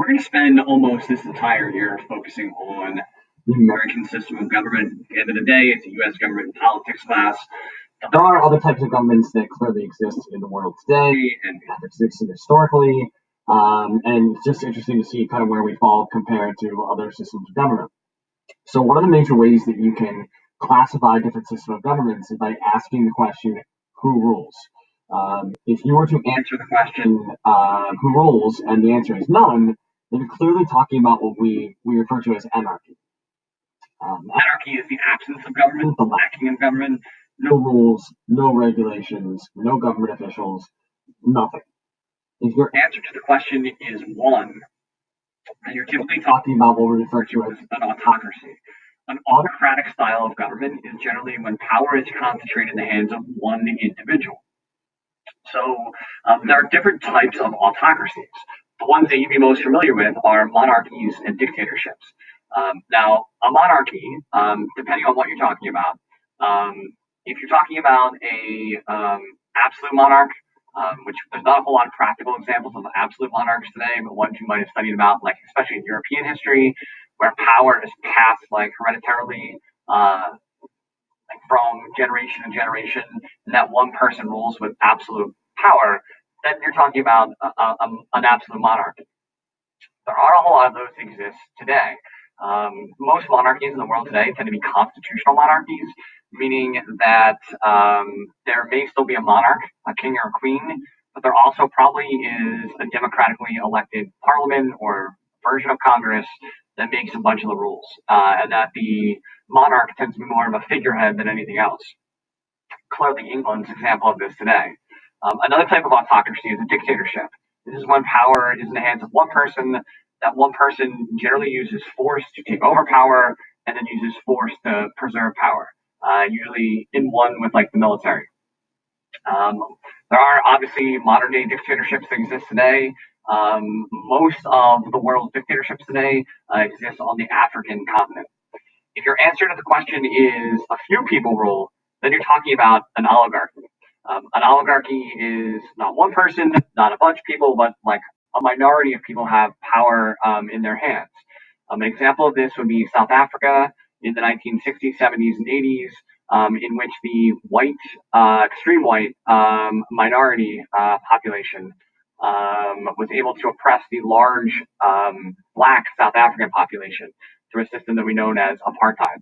We're going to spend almost this entire year focusing on the American system of government. At the end of the day, it's a U.S. government and politics class. There are other types of governments that clearly exist in the world today and have existed historically. And it's just interesting to see kind of where we fall compared to other systems of government. So one of the major ways that you can classify different systems of governments is by asking the question, who rules? If you were to answer the question, who rules, and the answer is none, then you're clearly talking about what we refer to as anarchy. Anarchy is the absence of government, the lacking of government, no rules, no regulations, no government officials, nothing. If your answer to the question is one, then you're typically talking about what we refer to as an autocracy. An autocratic style of government is generally when power is concentrated in the hands of one individual. So there are different types of autocracies. The ones that you'd be most familiar with are monarchies and dictatorships. Now, a monarchy, depending on what you're talking about, if you're talking about a absolute monarch, which there's not a whole lot of practical examples of absolute monarchs today, but ones you might have studied about, like especially in European history, where power is passed like hereditarily, like from generation to generation, and that one person rules with absolute power, then you're talking about an absolute monarchy. There aren't a whole lot of those that exist today. Most monarchies in the world today tend to be constitutional monarchies, meaning that there may still be a monarch, a king or a queen, but there also probably is a democratically elected parliament or version of Congress that makes a bunch of the rules, and that the monarch tends to be more of a figurehead than anything else. Clearly, England's an example of this today. Another type of autocracy is a dictatorship. This is when power is in the hands of one person. That one person generally uses force to take over power and then uses force to preserve power, usually in one with like the military. There are obviously modern day dictatorships that exist today. Most of the world's dictatorships today exist on the African continent. If your answer to the question is a few people rule, then you're talking about an oligarchy. An oligarchy is not one person, not a bunch of people, but like a minority of people have power in their hands. An example of this would be South Africa in the 1960s, 70s, and 80s, in which the white, extreme white minority population was able to oppress the large black South African population through a system that we know as apartheid.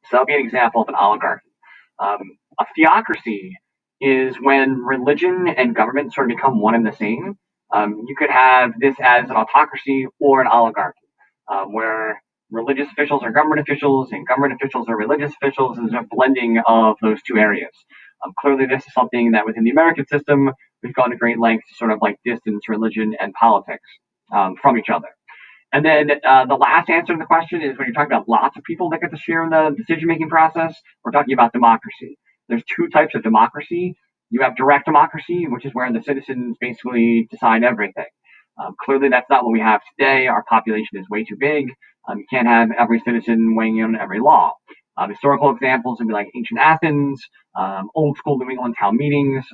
So that'll be an example of an oligarchy. A theocracy is when religion and government sort of become one and the same. You could have this as an autocracy or an oligarchy, where religious officials are government officials and government officials are religious officials, and there's a blending of those two areas. Clearly, this is something that within the American system, we've gone to great lengths to sort of like distance religion and politics from each other. And then the last answer to the question is when you're talking about lots of people that get to share in the decision-making process, we're talking about democracy. There's two types of democracy. You have direct democracy, which is where the citizens basically decide everything. Clearly, that's not what we have today. Our population is way too big. You can't have every citizen weighing in on every law. Historical examples would be like ancient Athens, old school New England town meetings,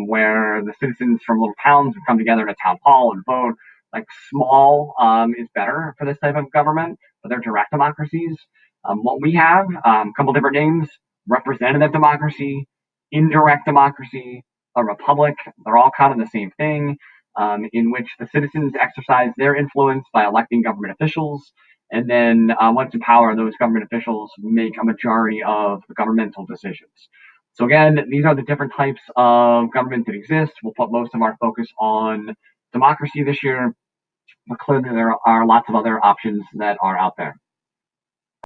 where the citizens from little towns would come together in a town hall and vote. Like small is better for this type of government, but they're direct democracies. What we have, a couple different names: representative democracy, indirect democracy, a republic. They're all kind of the same thing, in which the citizens exercise their influence by electing government officials, and then once in power, those government officials make a majority of the governmental decisions. So again, these are the different types of government that exist. We'll put most of our focus on democracy this year, but clearly there are lots of other options that are out there.